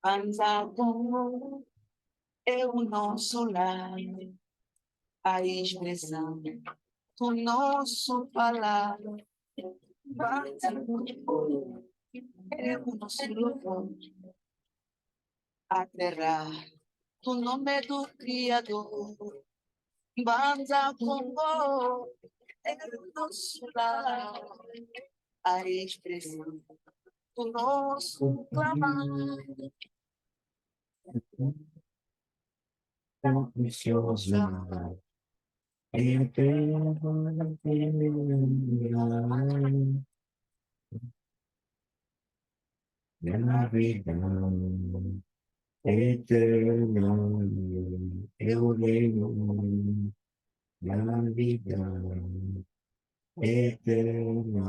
Anza como é o nosso lar, a expressão do nosso falar. Bate é o nosso louvor, a terra do nome do Criador. Banza Congo é o nosso lar, a expressão do nosso clamar. Tão precioso, eterno, na vida eterna, eu venho na vida eterna.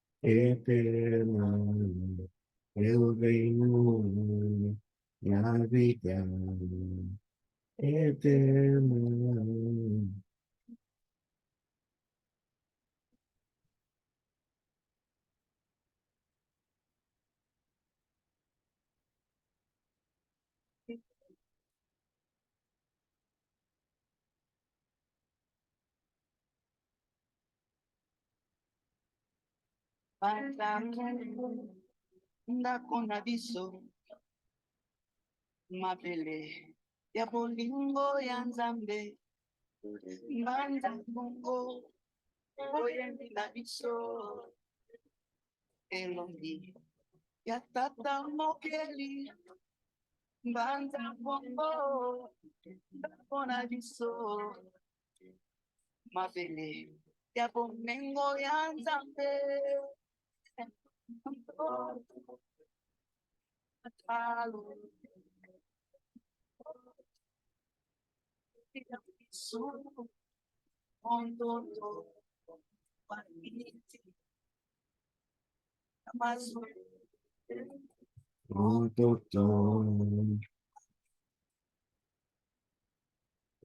Eterna, eu venho na vida eterna, eu venho na vida eterna. Banza na konabiso mapele ya bolingo ya nzambe. Banza bongo oyebi na biso elongi ya tata mokeli. Banza bongo mpona biso mabele ya bomengo ya nzambe. Atalo ya biso ondoto paniti amazu Ototom,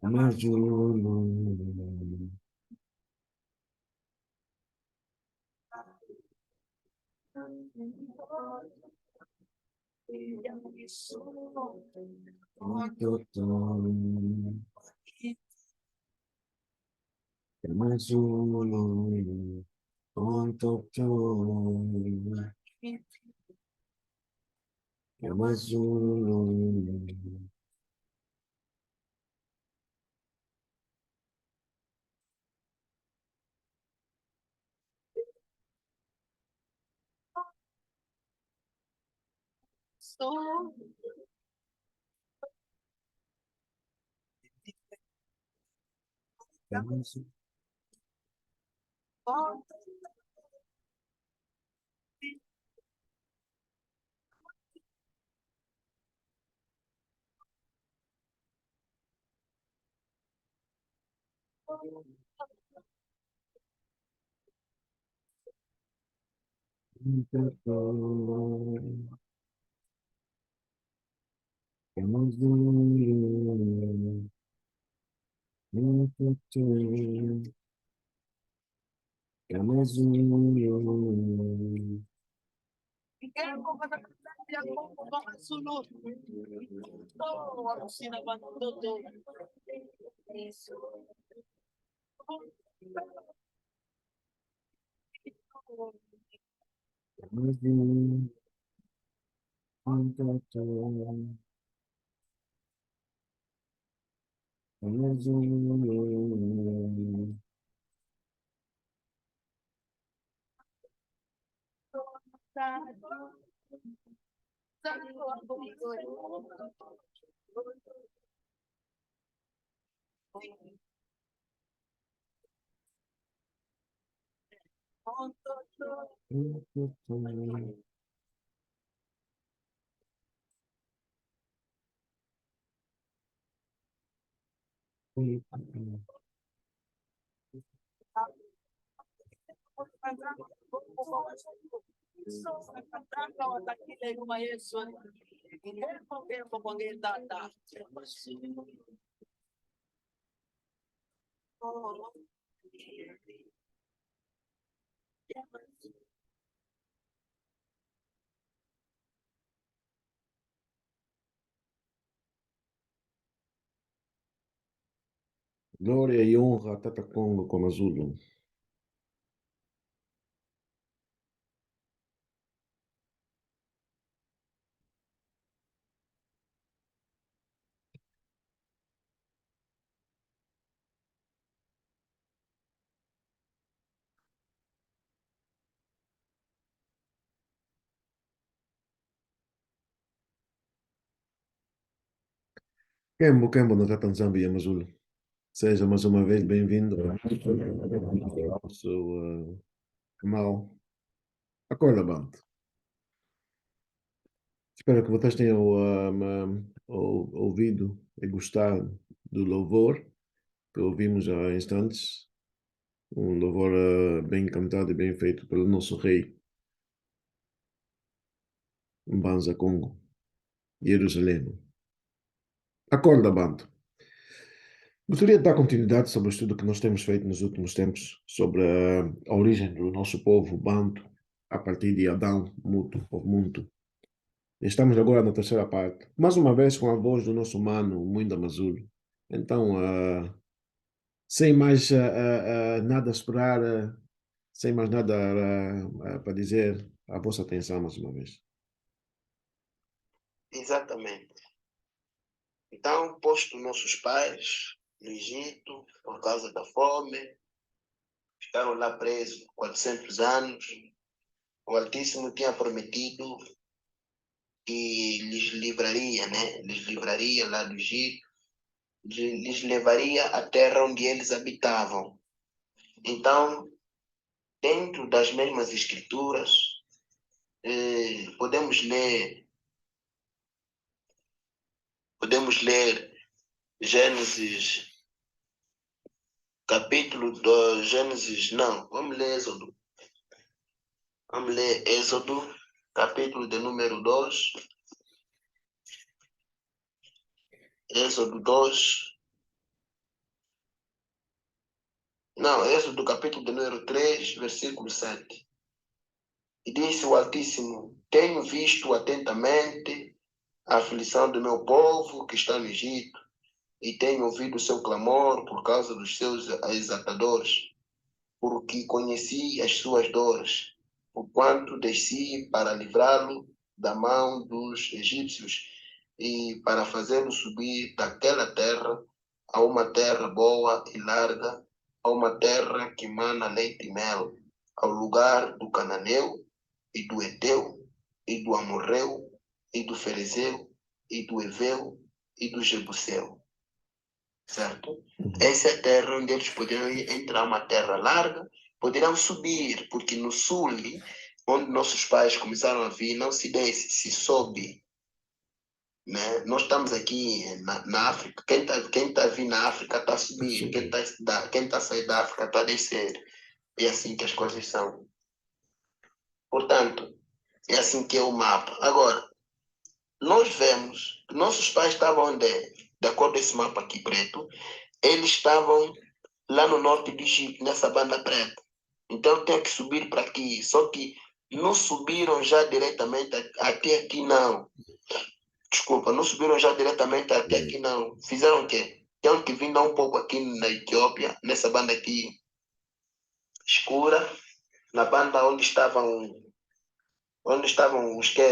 Amazulu, ya biso Ototom, Amazulu, Ototom, Amazulu, so Amazulu, Amazulu, Ototom, Amazulu, quero colocar ya como vamos solo todo alucina quando todo isso Amazulu, Ototom, Amazulu, Glória e honra a Tata Congo como Azul. Kembo, na Tata Zambia, Mazul. Seja mais uma vez bem-vindo ao seu canal. Acorda, Bando. Espero que vocês tenham ouvido e gostado do louvor que ouvimos há instantes. Um louvor bem cantado e bem feito pelo nosso rei, Mbanza Congo, Jerusalém. Acorda, Bando. Gostaria de dar continuidade sobre o estudo que nós temos feito nos últimos tempos sobre a origem do nosso povo Banto a partir de Adão, Muto ou Muntu. Estamos agora na terceira parte, mais uma vez com a voz do nosso mano, Muinda Mazulu. Então, sem mais nada a esperar, sem mais nada para dizer, a vossa atenção mais uma vez. Exatamente. Então, posto nossos pais no Egito, por causa da fome, ficaram lá presos 400 anos. O Altíssimo tinha prometido que lhes livraria, né? Lhes livraria lá do Egito, lhes levaria à terra onde eles habitavam. Então, dentro das mesmas escrituras, podemos ler Gênesis, capítulo 2, Gênesis, não, vamos ler Êxodo. Vamos ler Êxodo, capítulo de número 2. Êxodo 2. Não, Êxodo, capítulo de número 3, versículo 7. E disse o Altíssimo: Tenho visto atentamente a aflição do meu povo que está no Egito, e tenho ouvido o seu clamor por causa dos seus exaltadores, porque conheci as suas dores, porquanto desci para livrá-lo da mão dos egípcios e para fazê-lo subir daquela terra a uma terra boa e larga, a uma terra que mana leite e mel, ao lugar do cananeu e do Eteu e do Amorreu e do Ferezeu e do Eveu e do Jebuseu. Certo? Essa é a terra onde eles poderiam entrar, uma terra larga, poderiam subir, porque no sul, onde nossos pais começaram a vir, não se desce, se sobe. Né? Nós estamos aqui na África, quem tá vindo na África está a subir, quem tá a sair da África está a descer. É assim que as coisas são. Portanto, é assim que é o mapa. Agora, nós vemos que nossos pais estavam onde? De acordo com esse mapa aqui preto, eles estavam lá no norte do Egito, nessa banda preta. Então tem que subir para aqui. Só que não subiram já diretamente até aqui, não. Desculpa, não subiram já diretamente até aqui, não. Fizeram o quê? Tinham que vir dar um pouco aqui na Etiópia, nessa banda aqui escura, na banda onde estavam os que?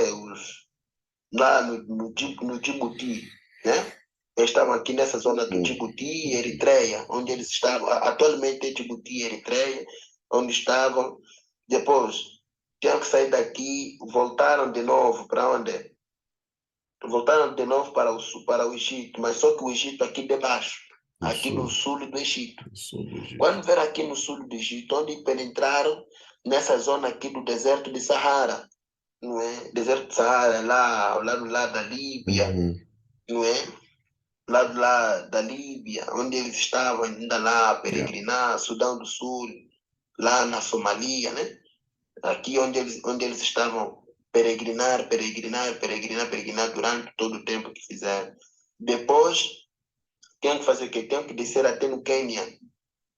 Lá no Djibouti, né? Eles estavam aqui nessa zona do Djibouti e Eritreia, onde eles estavam. Atualmente é Djibouti e Eritreia, onde estavam. Depois, tinham que sair daqui, voltaram de novo para onde? voltaram de novo para o sul, para o Egito, mas só que o Egito aqui debaixo, No aqui no sul. sul do Egito. No sul do Egito. Quando ver aqui no sul do Egito, onde penetraram nessa zona aqui do deserto de Sahara, não é? Deserto de Sahara, lá do lado da Líbia, Uhum. não é? Lá da Líbia, onde eles estavam ainda lá a peregrinar, Sudão do Sul, lá na Somalia, né? Aqui onde eles estavam peregrinar durante todo o tempo que fizeram. Depois, tinham que fazer o quê? Tinham que descer até no Quênia.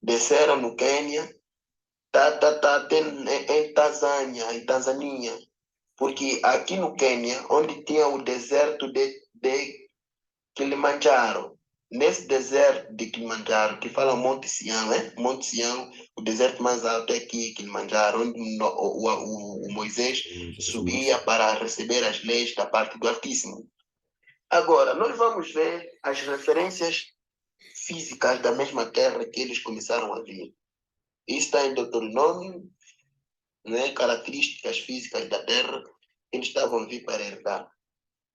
Desceram no Quênia, até em Tanzânia. Porque aqui no Quênia, onde tinha o deserto de Kilimanjaro, nesse deserto de Kilimanjaro, que fala Monte Sião, Monte Sião, o deserto mais alto é aqui, Kilimanjaro, onde o Moisés subia para receber as leis da parte do Altíssimo. Agora, nós vamos ver as referências físicas da mesma terra que eles começaram a vir. Isso está em Deuteronômio, né? Características físicas da terra que eles estavam a vir para herdar.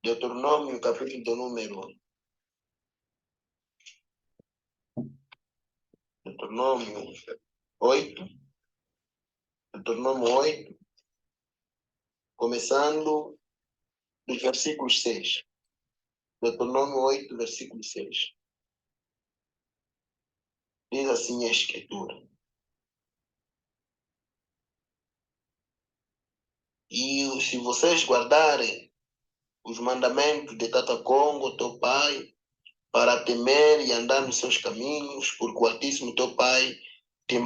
Deuteronômio, capítulo do número Deuteronômio 8, Deuteronômio 8, começando dos versículos 6. Deuteronômio 8, versículo 6. Diz assim a Escritura. E se vocês guardarem os mandamentos de Tata Congo, teu pai, para temer e andar nos seus caminhos, porque o Altíssimo teu pai te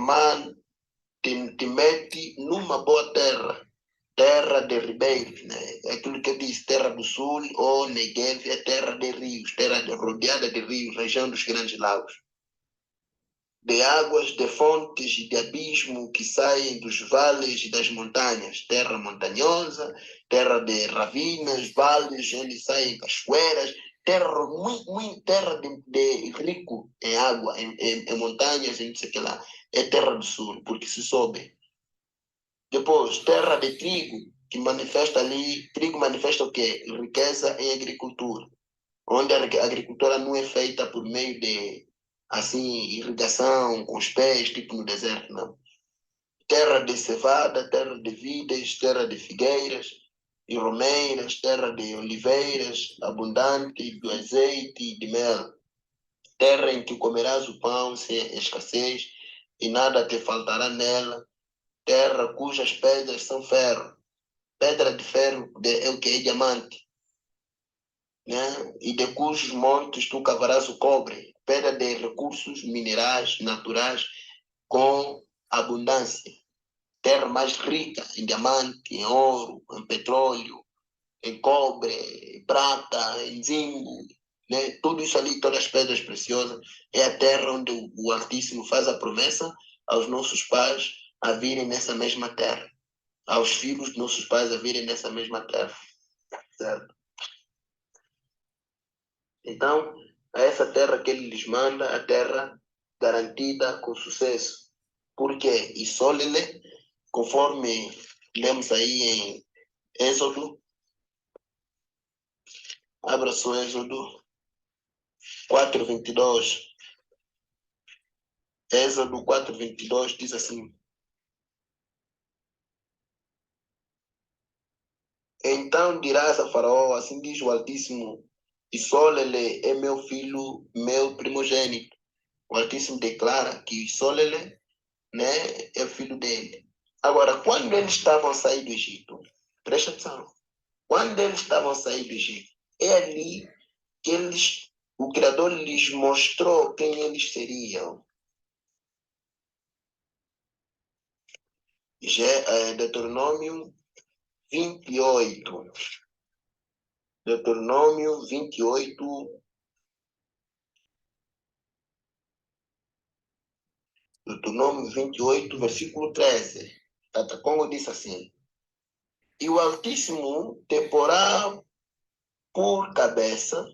mete numa boa terra de ribeiros, né? É aquilo que diz terra do sul ou Negev, é terra de rios, rodeada de rios, região dos grandes lagos. De águas, de fontes e de abismo que saem dos vales e das montanhas, terra montanhosa, terra de ravinas, vales onde saem cachoeiras, terra terra de rico em água, em montanhas, em não sei o que lá. É terra do sul, porque se sobe. Depois, terra de trigo, que manifesta ali, trigo manifesta o quê? Riqueza em agricultura, onde a agricultura não é feita por meio de, assim, irrigação com os pés, tipo no deserto, não. Terra de cevada, terra de vides, terra de figueiras e romeiras, terra de oliveiras, abundante do azeite e de mel. Terra em que comerás o pão sem escassez e nada te faltará nela. Terra cujas pedras são ferro. Pedra de ferro é o que é diamante, né? E de cujos montes tu cavarás o cobre. Pedra de recursos minerais naturais com abundância. Terra mais rica em diamante, em ouro, em petróleo, em cobre, em prata, em zinco, né? Tudo isso ali, todas as pedras preciosas, é a terra onde o Altíssimo faz a promessa aos nossos pais a virem nessa mesma terra, aos filhos de nossos pais a virem nessa mesma terra, certo? Então, a essa terra que ele lhes manda, a terra garantida com sucesso. Por quê? E sólele, conforme lemos aí em Êxodo, abra só Êxodo 4:22. Êxodo 4:22 diz assim: então dirás a Faraó, assim diz o Altíssimo, e Solele é meu filho, meu primogênito. O Altíssimo declara que Solele, né, é o filho dele. Agora, quando eles estavam a sair do Egito, presta atenção, quando eles estavam a sair do Egito, é ali que o Criador lhes mostrou quem eles seriam. Deuteronômio 28. Deuteronômio 28. Deuteronômio 28, versículo 13. Tata Congo diz assim: e o Altíssimo te porá por cabeça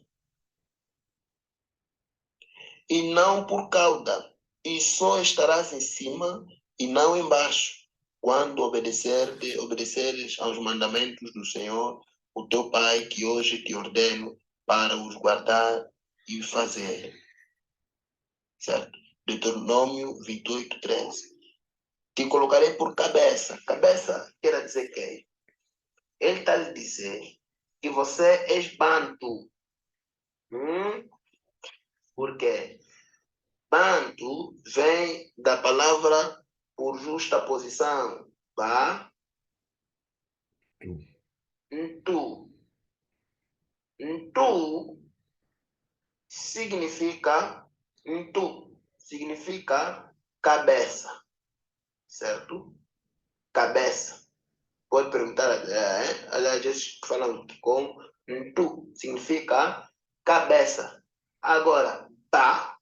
e não por cauda, e só estarás em cima e não embaixo, quando obedeceres aos mandamentos do Senhor, o teu pai, que hoje te ordeno para os guardar e os fazer. Certo? Deuteronômio 28, 13. Te colocarei por cabeça. Cabeça quer dizer quê? Ele está lhe dizer que você és bantu. Por quê? Bantu vem da palavra por justa posição. Ba, ntu. Ntu significa cabeça, certo? Cabeça. Pode perguntar, aliás, eles falam com ntu, significa cabeça. Agora, ba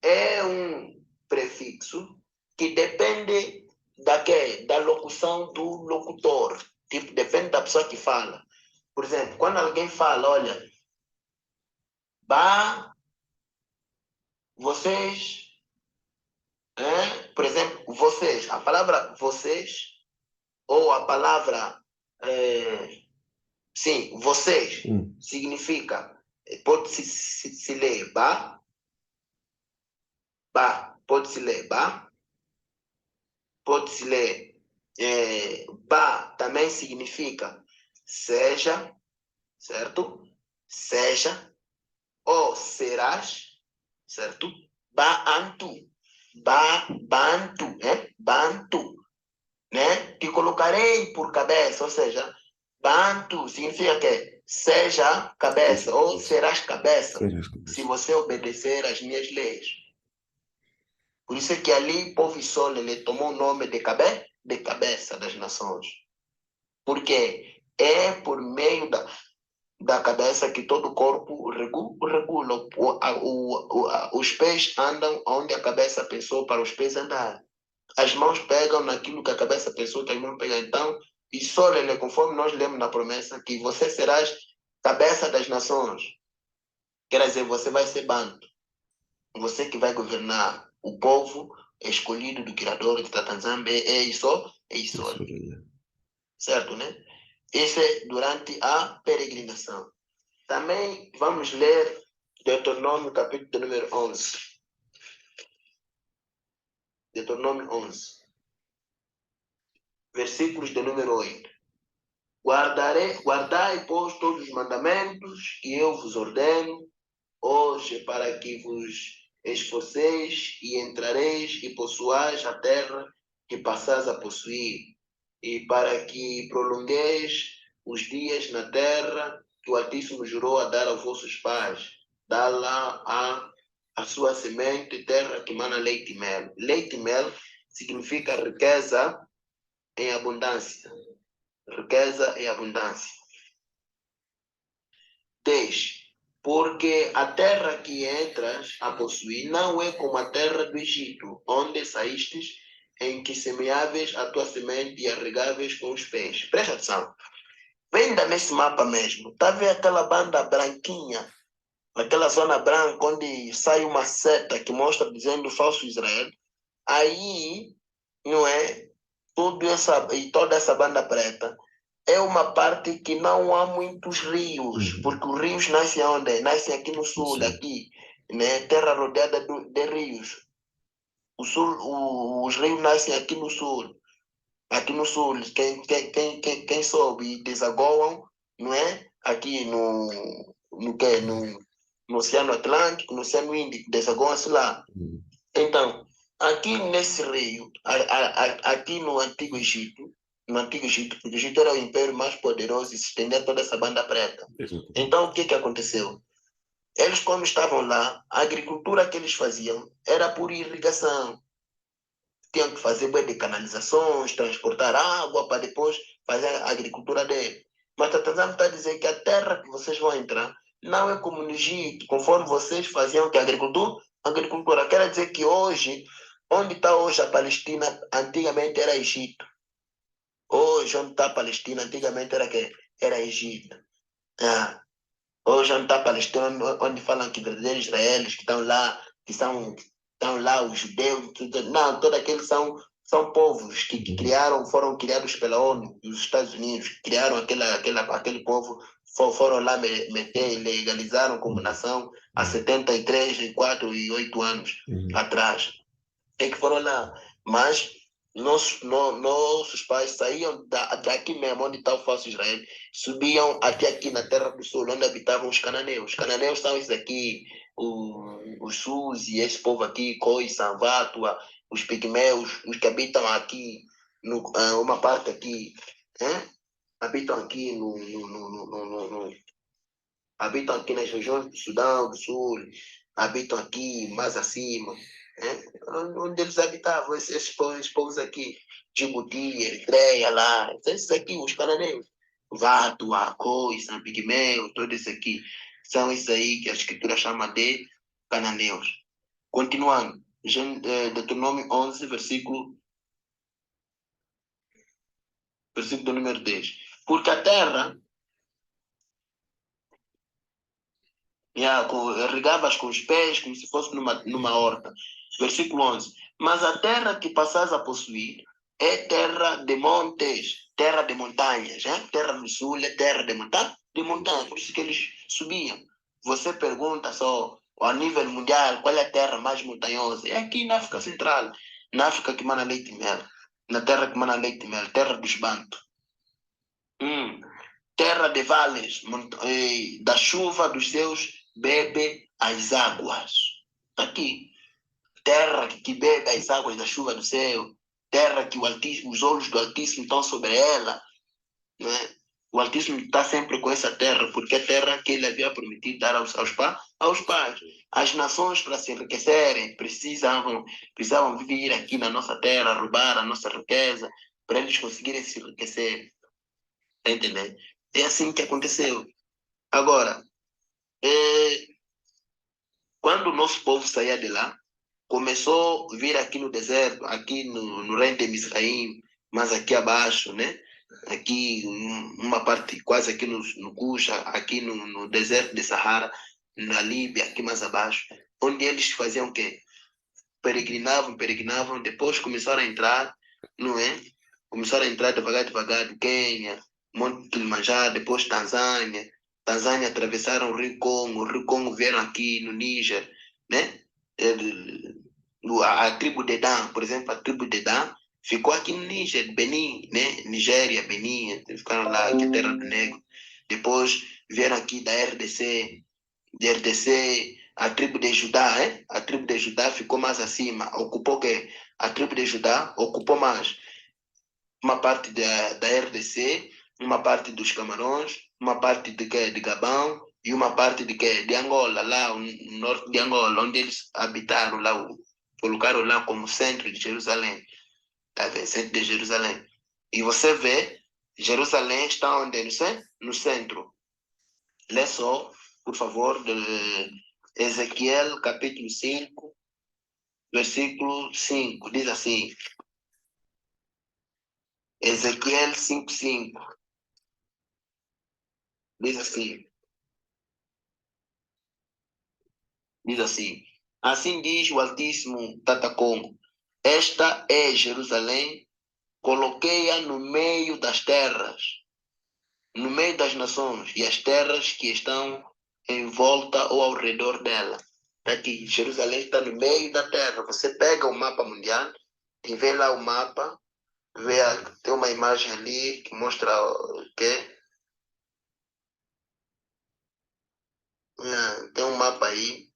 é um prefixo que depende da locução do locutor. Tipo, depende da pessoa que fala. Por exemplo, quando alguém fala, olha, bah, vocês, por exemplo, vocês, a palavra vocês, ou a palavra, sim, vocês, significa, pode-se ler, bah, pode-se ler, bah, pode-se ler, bah, também significa seja, certo? Seja, ou serás, certo? Bantu, bantu, bantu, né? Te colocarei por cabeça, ou seja, bantu significa que seja cabeça, ou serás cabeça, se você obedecer às minhas leis. Por isso é que ali, povo e sol, ele tomou o nome de cabeça das nações. Porque é por meio da cabeça que todo o corpo regula. Os pés andam onde a cabeça pensou para os pés andar. As mãos pegam naquilo que a cabeça pensou que as mãos pegam. Então, e só ele, conforme nós lemos na promessa, que você serás cabeça das nações. Quer dizer, você vai ser banto. Você que vai governar o povo escolhido do Criador de Tatanzambe é isso. Certo, né? Isso é durante a peregrinação. Também vamos ler Deuteronômio capítulo número 11. Deuteronômio 11. Versículos de número 8. Guardai, pois, todos os mandamentos que eu vos ordeno hoje para que vos esforceis e entrareis e possuais a terra que passais a possuir, e para que prolongueis os dias na terra que o Altíssimo jurou a dar aos vossos pais, dá-la a sua semente, terra que mana leite e mel. Leite e mel significa riqueza em abundância. Riqueza em abundância. 10. Porque a terra que entras a possuir não é como a terra do Egito, onde saístes, em que semeáveis a tua semente e a regáveis com os pés. Presta atenção. Vem nesse mapa mesmo. Está a ver aquela banda branquinha? Naquela zona branca onde sai uma seta que mostra dizendo falso Israel. Aí, não é? Toda essa banda preta é uma parte que não há muitos rios, porque os rios nascem onde? Nascem aqui no sul, aqui, né? Terra rodeada de rios. Os rios nascem aqui no sul. Aqui no sul, quem soube e desaguam, não é? Aqui no Oceano Atlântico, no Oceano Índico, desaguam-se lá. Então, aqui nesse rio, aqui no Antigo Egito, porque o Egito era o império mais poderoso e se estendia toda essa banda preta. Então, o que aconteceu? Eles, quando estavam lá, a agricultura que eles faziam era por irrigação. Tinham que fazer de canalizações, transportar água para depois fazer a agricultura dele. Mas Tatanzam está a dizer que a terra que vocês vão entrar não é como no Egito, conforme vocês faziam que a agricultura. Quer dizer que hoje, onde está hoje a Palestina, antigamente era Egito. Hoje, onde está a Palestina, antigamente era Egito. Hoje, onde está a Palestina, onde falam que verdadeiros israelis que estão lá, estão lá os judeus, não, todos aqueles são são povos que foram criados pela ONU e os Estados Unidos, criaram aquele povo, foram lá meter e legalizaram como nação há 73, 4 e 8 anos atrás. É que foram lá. Mas nossos pais saíam daqui mesmo, onde está o falso Israel, subiam até aqui na Terra do Sul, onde habitavam os cananeus. Os cananeus são esses aqui, os Suzi, esse povo aqui, Coi, Sanvatua, os pigmeus, os que habitam aqui, uma parte aqui, habitam aqui habitam aqui nas regiões do Sudão, do Sul, habitam aqui mais acima, onde eles habitavam, esses povos aqui, Djibouti, Eritreia, lá, esses aqui, os cananeus, Vato, Acoi, São Pigmeu, todos esses aqui, são esses aí que a escritura chama de cananeus. Continuando, Deuteronômio 11, versículo do número 10. Porque a terra regavas com os pés, como se fosse numa horta. Versículo 11. Mas a terra que passas a possuir é terra de montes, terra de montanhas. Terra do sul é terra de montanha, por isso que eles subiam. Você pergunta só, a nível mundial, qual é a terra mais montanhosa? É aqui na África Central, na África que mana leite e mel, na terra que mana leite e mel, terra dos Bantu. Terra de vales, da chuva dos céus bebe as águas. Aqui, terra que bebe as águas da chuva do céu, terra que os olhos do Altíssimo estão sobre ela, né? O Altíssimo está sempre com essa terra, porque é terra que ele havia prometido dar aos pais. As nações, para se enriquecerem, precisavam vir aqui na nossa terra, roubar a nossa riqueza, para eles conseguirem se enriquecer. Está entendendo? É assim que aconteceu. Agora, quando o nosso povo saía de lá, começou a vir aqui no deserto, aqui no reino de Misraim, mas aqui abaixo, né? Aqui, uma parte quase aqui no Cuxa, aqui no deserto de Sahara, na Líbia, aqui mais abaixo, onde eles faziam o quê? Peregrinavam, depois começaram a entrar, não é? Começaram a entrar devagar, do Quênia, Monte Kilimanjaro, depois Tanzânia, atravessaram o Rio Congo vieram aqui no Níger, né? A tribo de Dan, por exemplo, a tribo de Dan ficou aqui no Níger, Benin, né? Nigéria, Benin, ficaram lá, aqui Terra do Negro. Depois vieram aqui da RDC, a tribo de Judá, a tribo de Judá ficou mais acima, ocupou que a tribo de Judá ocupou mais uma parte da RDC, uma parte dos Camarões, uma parte de Gabão e uma parte de Angola, lá no norte de Angola, onde eles habitaram lá, colocaram lá como centro de Jerusalém, tá vendo? Centro de Jerusalém. E você vê, Jerusalém está onde? No centro. Lê só, por favor, de Ezequiel, capítulo 5, versículo 5, diz assim, Ezequiel 5:5, diz assim, assim diz o Altíssimo Tatacom, esta é Jerusalém, coloquei-a no meio das terras, no meio das nações, e as terras que estão em volta ou ao redor dela. Aqui, Jerusalém está no meio da terra. Você pega o mapa mundial e vê lá o mapa, tem uma imagem ali que mostra que tem um mapa aí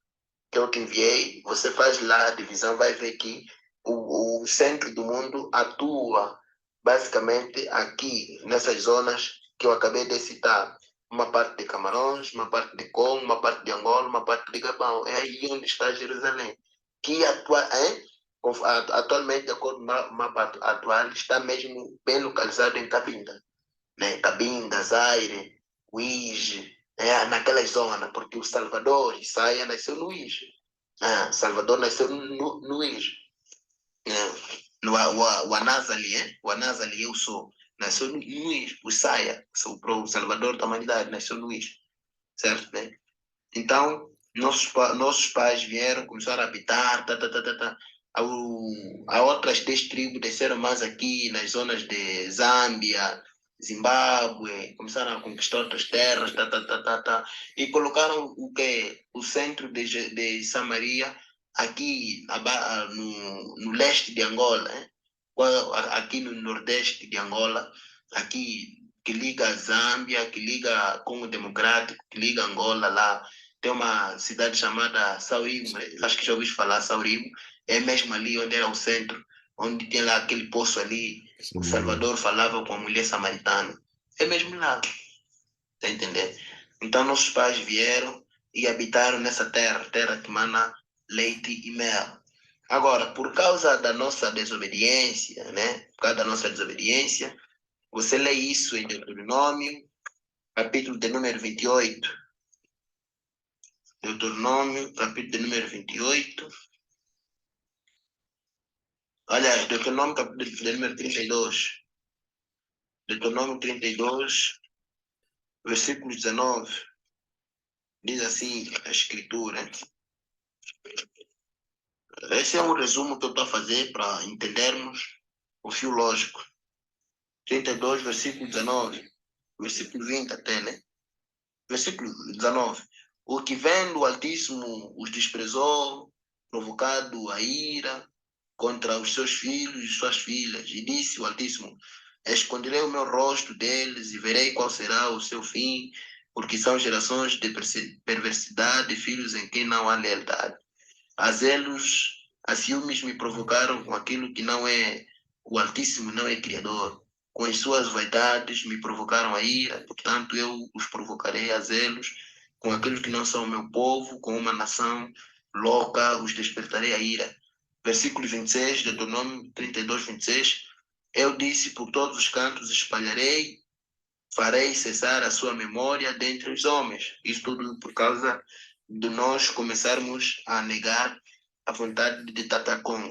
que eu te enviei. Você faz lá a divisão, vai ver que o centro do mundo atua basicamente aqui, nessas zonas que eu acabei de citar. Uma parte de Camarões, uma parte de Congo, uma parte de Angola, uma parte de Gabão. É aí onde está Jerusalém. Que atualmente, de acordo com o mapa atual, está mesmo bem localizado em Cabinda. Né? Cabinda, Zaire, Uíge, naquelas zonas, porque o Salvador, Isaia, nasceu no Uíge. Salvador nasceu no Uíge. O Anazali, eu sou, nasceu no Uíge. O Isaia, o Salvador da humanidade, nasceu no Uíge. Certo, né? Então, nossos pais vieram, começaram a habitar, Há outras 10 tribos desceram mais aqui nas zonas de Zâmbia, Zimbábue, começaram a conquistar outras terras, e colocaram o que? O centro de Samaria aqui no leste de Angola, aqui no nordeste de Angola, aqui que liga a Zâmbia, que liga Congo Democrático, que liga Angola lá. Tem uma cidade chamada Saurimo, acho que já ouvi falar, Saurimo, é mesmo ali onde era o centro, onde tem lá aquele poço ali, o Salvador falava com a mulher samaritana. É mesmo lá, tá entendendo? Então nossos pais vieram e habitaram nessa terra que mana leite e mel. Agora, por causa da nossa desobediência, né? Por causa da nossa desobediência, você lê isso em Deuteronômio, capítulo de número 28. Deuteronômio, capítulo de número 28. Aliás, Deuteronômio, capítulo de número 32. Deuteronômio 32, versículo 19. Diz assim a escritura. Esse é um resumo que eu estou a fazer para entendermos o fio lógico. 32, versículo 19. Versículo 20 até, né? Versículo 19. O que vendo o Altíssimo os desprezou, provocado a ira contra os seus filhos e suas filhas. E disse o Altíssimo: esconderei o meu rosto deles e verei qual será o seu fim, porque são gerações de perversidade, filhos em quem não há lealdade. A zelos, a ciúmes me provocaram com aquilo que não é, o Altíssimo não é Criador. Com as suas vaidades me provocaram a ira, portanto eu os provocarei a zelos. Com aqueles que não são o meu povo, com uma nação louca, os despertarei a ira. Versículo 26, Deuteronômio 32, 26. Eu disse, por todos os cantos espalharei, farei cessar a sua memória dentre os homens. Isso tudo por causa de nós começarmos a negar a vontade de Tatacom.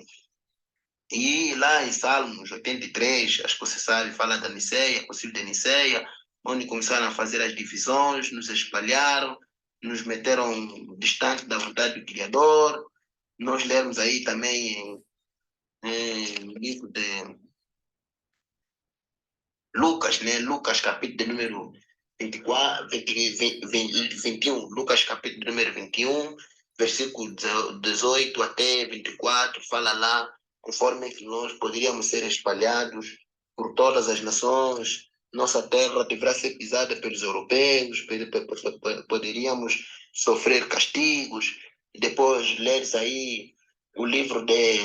E lá em Salmos 83, acho que você sabe, fala da Niceia, concílio de Niceia, onde começaram a fazer as divisões, nos espalharam, nos meteram distante da vontade do Criador. Nós lemos aí também no livro de Lucas, né? Lucas, capítulo número 24, 21. Lucas, capítulo número 21, versículo 18 até 24, fala lá, conforme que nós poderíamos ser espalhados por todas as nações, nossa terra deverá ser pisada pelos europeus, poderíamos sofrer castigos. Depois, leres aí o livro de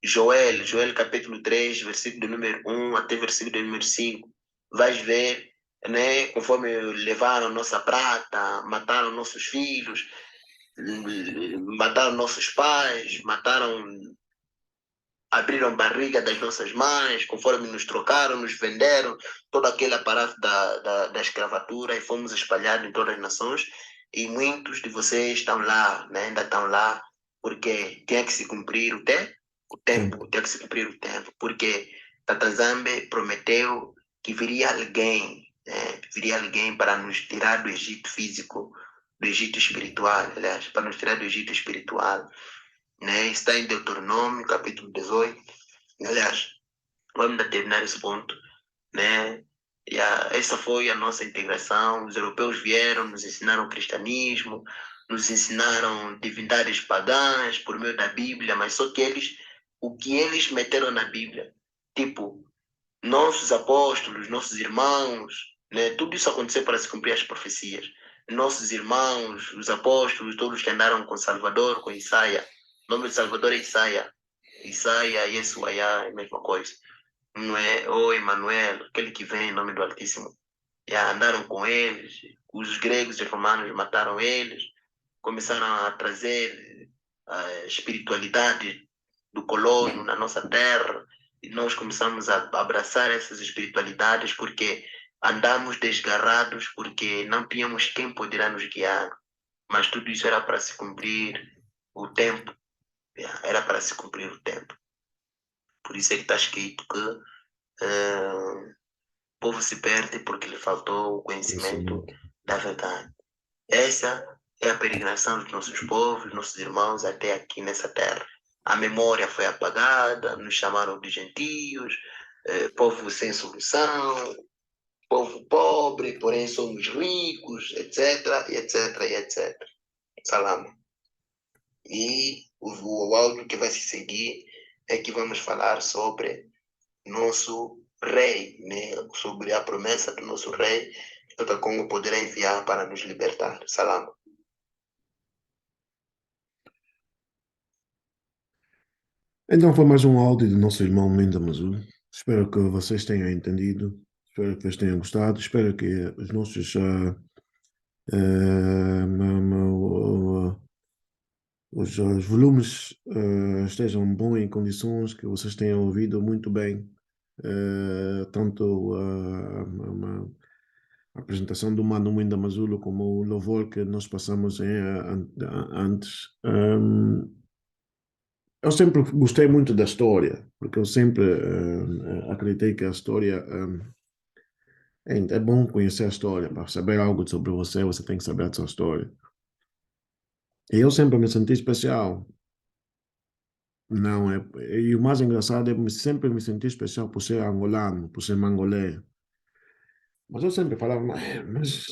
Joel capítulo 3, versículo número 1 até versículo número 5. Vais ver, né, conforme levaram nossa prata, mataram nossos filhos, mataram nossos pais, abriram barriga das nossas mães, conforme nos trocaram, nos venderam, todo aquele aparato da escravatura, e fomos espalhados em todas as nações. E muitos de vocês estão lá, né, ainda estão lá, porque tinha que se cumprir o tempo, tinha que se cumprir o tempo, porque Tata Zambe prometeu que viria alguém, né, viria alguém para nos tirar do Egito físico, do Egito espiritual, aliás, para nos tirar do Egito espiritual, né? Está em Deuteronômio, capítulo 18. Aliás, vamos terminar esse ponto, né? Essa foi a nossa integração. Os europeus vieram, nos ensinaram o cristianismo, nos ensinaram divindades pagãs por meio da Bíblia, mas só que o que eles meteram na Bíblia, tipo, nossos apóstolos, nossos irmãos, né? Tudo isso aconteceu para se cumprir as profecias. Nossos irmãos, os apóstolos, todos que andaram com Salvador, com Isaia. O nome de Salvador é Isaia. Isaia, Yesuaiá, é a mesma coisa. Não é? Ou Emmanuel, aquele que vem em nome do Altíssimo. Já andaram com eles. Os gregos e romanos mataram eles. Começaram a trazer a espiritualidade do colono na nossa terra. E nós começamos a abraçar essas espiritualidades porque andamos desgarrados, porque não tínhamos quem poderá nos guiar. Mas tudo isso era para se cumprir o tempo. Era para se cumprir o tempo. Por isso é que está escrito que o povo se perde porque lhe faltou o conhecimento da verdade. Essa é a peregrinação dos nossos povos, nossos irmãos até aqui nessa terra. A memória foi apagada, nos chamaram de gentios, povo sem solução, povo pobre, porém somos ricos, etc, etc, etc. Salama. E o áudio que vai se seguir é que vamos falar sobre nosso rei, né? Sobre a promessa do nosso rei, que o Congo poderá enviar para nos libertar. Salama. Então foi mais um áudio do nosso irmão Linda Mazul. Espero que vocês tenham entendido. Espero que vocês tenham gostado. Espero que os nossos os volumes estejam bons em condições, que vocês tenham ouvido muito bem tanto a apresentação do Mano Minda Mazulo como o louvor que nós passamos antes. Eu sempre gostei muito da história, porque eu sempre acreditei que a história é bom conhecer a história. Para saber algo sobre você, você tem que saber a sua história. E eu sempre me senti especial. Não, e o mais engraçado é que sempre me senti especial por ser angolano, por ser mangolé. Mas eu sempre falava, mas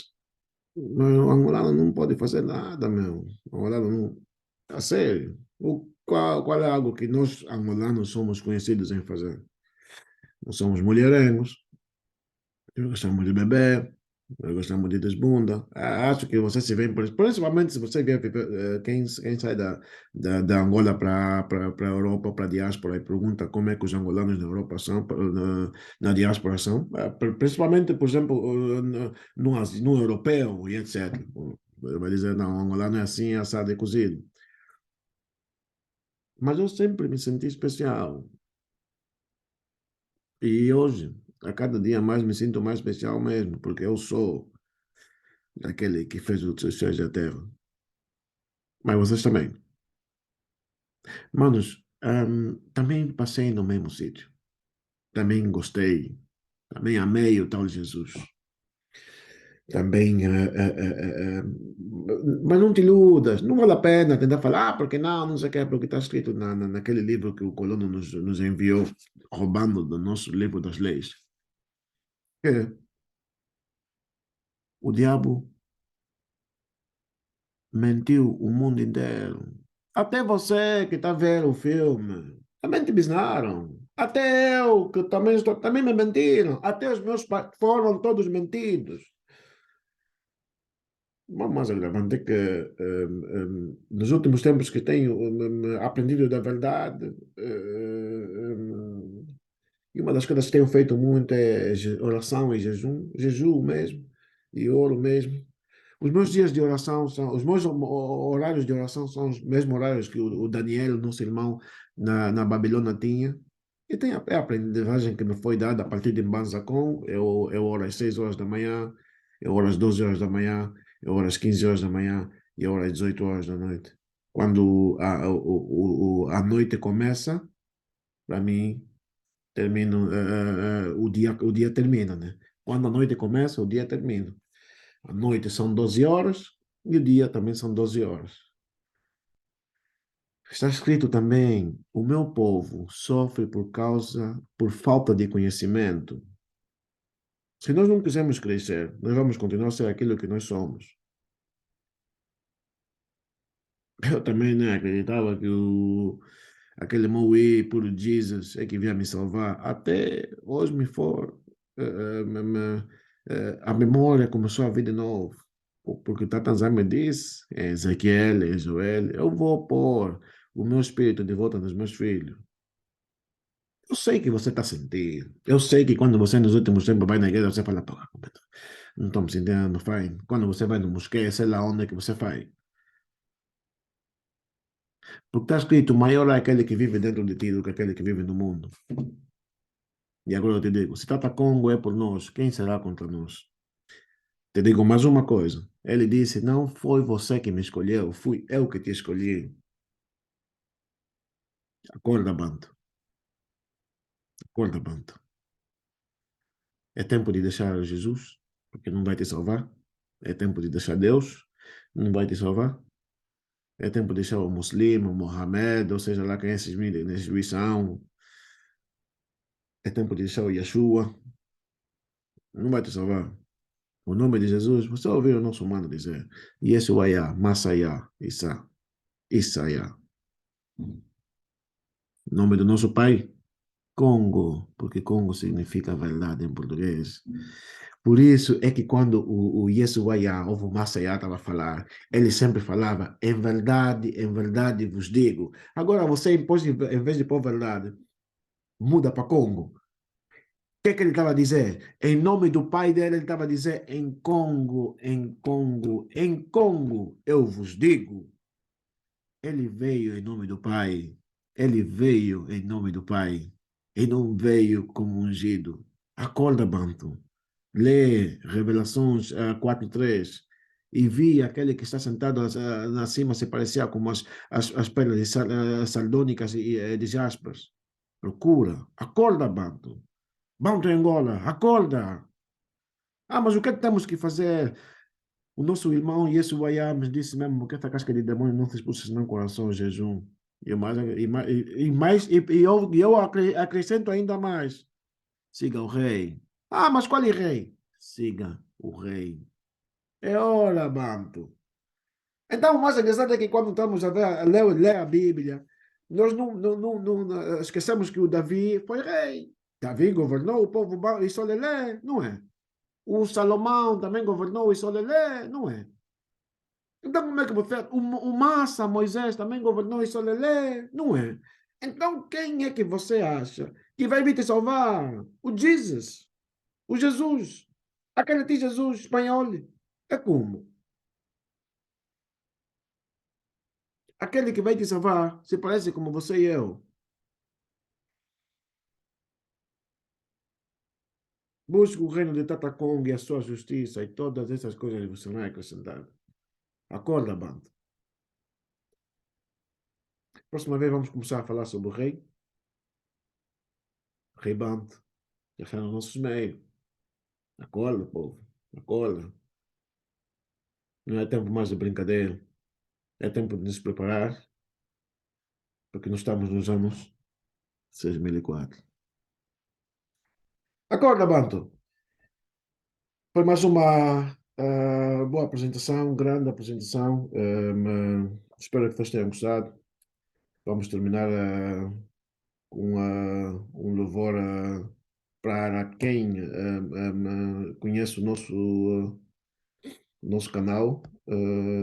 o angolano não pode fazer nada, meu. O angolano não. A sério. Qual é algo que nós angolanos somos conhecidos em fazer? Nós somos mulherengos, gostamos de beber, gostamos de desbunda. Acho que você se vê, principalmente se você vê quem sai da Angola para a Europa, para a diáspora, e pergunta como é que os angolanos na Europa são, na diáspora são, principalmente, por exemplo, no europeu e etc. Vai dizer, não, o angolano é assim, assado e cozido. Mas eu sempre me senti especial. E hoje, a cada dia mais, me sinto mais especial mesmo, porque eu sou aquele que fez os céus e a terra. Mas vocês também. Manos, também passei no mesmo sítio. Também gostei. Também amei o tal Jesus. Também. Mas não te iludas. Não vale a pena tentar falar, porque não sei o que, porque está escrito naquele livro que o colono nos enviou, roubando do nosso livro das leis. Que o diabo mentiu o mundo inteiro. Até você que está vendo o filme, também te bisnaram. Até eu, que também estou, também me mentiram. Até os meus pais foram todos mentidos. O mais agravante é que nos últimos tempos que tenho aprendido da verdade, e uma das coisas que tenho feito muito é oração e jejum mesmo, e oro mesmo. Os meus dias de oração são, os meus horários de oração são os mesmos horários que o Daniel, nosso irmão, na Babilônia tinha. E tem a aprendizagem que me foi dada a partir de Mbanzacon. Eu oro às 6 horas da manhã, eu oro às 12 horas da manhã, eu oro às 15 horas da manhã e eu oro às 18 horas da noite. Quando a noite começa, para mim, termino, o dia termina, né? Quando a noite começa, o dia termina. A noite são 12 horas e o dia também são 12 horas. Está escrito também: o meu povo sofre por falta de conhecimento. Se nós não quisermos crescer, nós vamos continuar a ser aquilo que nós somos. Eu também né, acreditava que aquele Moe puro Jesus é que vinha me salvar. Até hoje me for, a memória começou a vir de novo. Porque o Tatanzá me disse, Ezequiel, Joel, eu vou pôr o meu espírito de volta nos meus filhos. Eu sei que você está sentindo. Eu sei que quando você nos últimos tempos vai na igreja, você fala, pô, não estou me sentindo fine. Quando você vai no mosquete, sei lá onde é que você faz. Porque está escrito, maior é aquele que vive dentro de ti do que aquele que vive no mundo. E agora eu te digo, se Tata Congo é por nós, quem será contra nós? Te digo mais uma coisa. Ele disse, não foi você que me escolheu, fui eu que te escolhi. Acorda, bando. Acorda, bando. É tempo de deixar Jesus, porque não vai te salvar. É tempo de deixar Deus. Não vai te salvar? É tempo de deixar o muçulmano, o Mohamed, ou seja lá quem esses são. É tempo de deixar o Yeshua. Não vai te salvar. O nome de Jesus, você ouviu o nosso humano dizer, Yeshua, Masaya, Isaiah. O nome do nosso pai, Congo, porque Congo significa verdade em português. Por isso é que quando o Yeshua ou o Masaya estava a falar, ele sempre falava, em verdade vos digo. Agora você, em vez de pôr verdade, muda para Congo. O que ele estava a dizer? Em nome do pai dele, ele estava a dizer, em Congo, em Congo, em Congo, eu vos digo. Ele veio em nome do Pai. Ele veio em nome do Pai. E não veio como ungido. Acorda, Banto. Lê Revelações 4:3. E vi aquele que está sentado acima, se parecia como as pedras sardônicas e de jaspas. Procura. Acorda, Banto. Banto em Angola. Acorda. Ah, mas o que temos que fazer? O nosso irmão Yesu Ayam disse mesmo que esta casca de demônio não se expulsa senão coração, jejum. E eu acrescento ainda mais. Siga o rei. Ah, mas qual é rei? Siga o rei. É hora, Banto. Então, o mais engraçado é que quando estamos a ler a Bíblia, nós não esquecemos que o Davi foi rei. Davi governou o povo e Solelé, não é? O Salomão também governou e Solelé, não é? Então, como é que você. O Massa, Moisés, também governou em Solelé, não é? Então, quem é que você acha que vai vir te salvar? O Jesus. O Jesus. Aquele de Jesus espanhol. É como? Aquele que vai te salvar se parece como você e eu. Busque o reino de Tatacong e a sua justiça e todas essas coisas você vai acrescentar. Acorda, bando. Próxima vez vamos começar a falar sobre o rei. Rei Bando. Já está nos nossos meios. Acorda, povo. Acorda. Não é tempo mais de brincadeira. É tempo de nos preparar, porque nós estamos nos anos 6004. Acorda, Banto. Foi mais uma boa apresentação, grande apresentação. Espero que vocês tenham gostado. Vamos terminar com um louvor para quem conhece o nosso canal.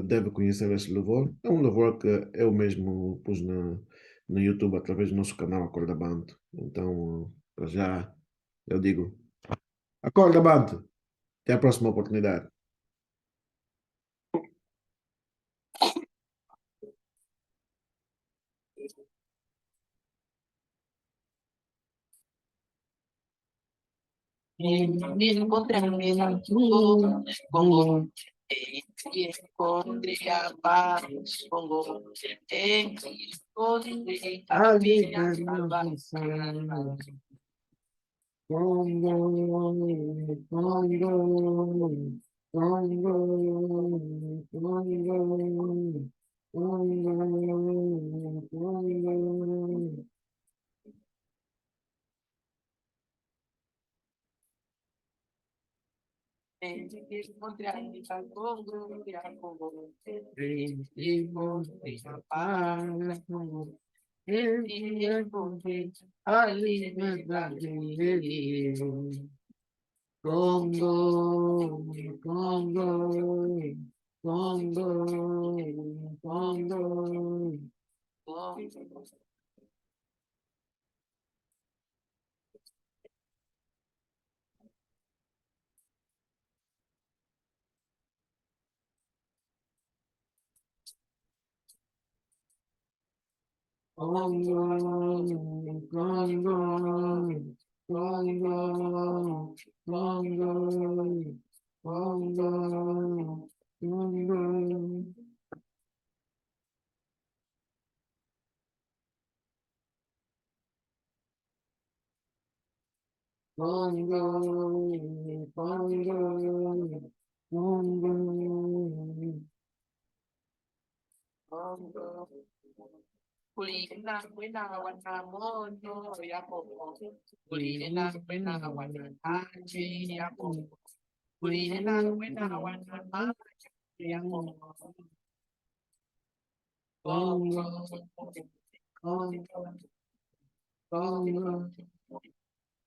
Deve conhecer esse louvor. É um louvor que eu mesmo pus no YouTube através do nosso canal Acorda Banto. Então, para já, eu digo: Acorda Banto! Até a próxima oportunidade. Congo, encontre a paz, Congo, encontre a minha salvação. Congo, Congo, Congo, Congo, Congo, Congo. Encontre a minha Congo, encontre a paz, Congo. Ele encontrei a liberdade dele. Congo, Congo, Congo, Congo, Congo. Congo, Congo, Congo, Congo, Congo, Congo. Congo, Congo, Congo. Kulina wina wana mono yapo. Kulina wina wana haji yapo. Kulina wina wana haji yapo. Congo, Congo, Congo,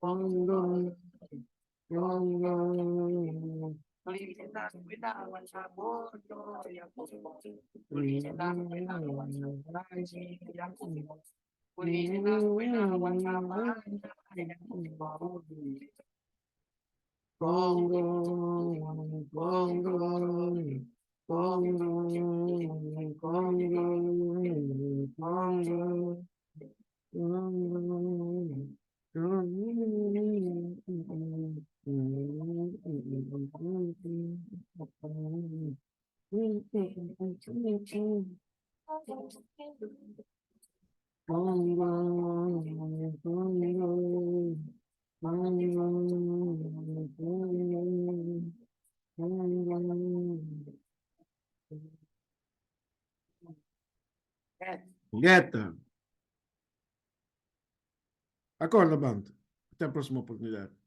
Congo, Congo. Kulina wina wana mono yapo. Kulina wina wana haji yapo. Kulina wina wana haji yapo. Congo, Congo, Congo, Congo, Guetta. Acorda, bando. Até a próxima oportunidade.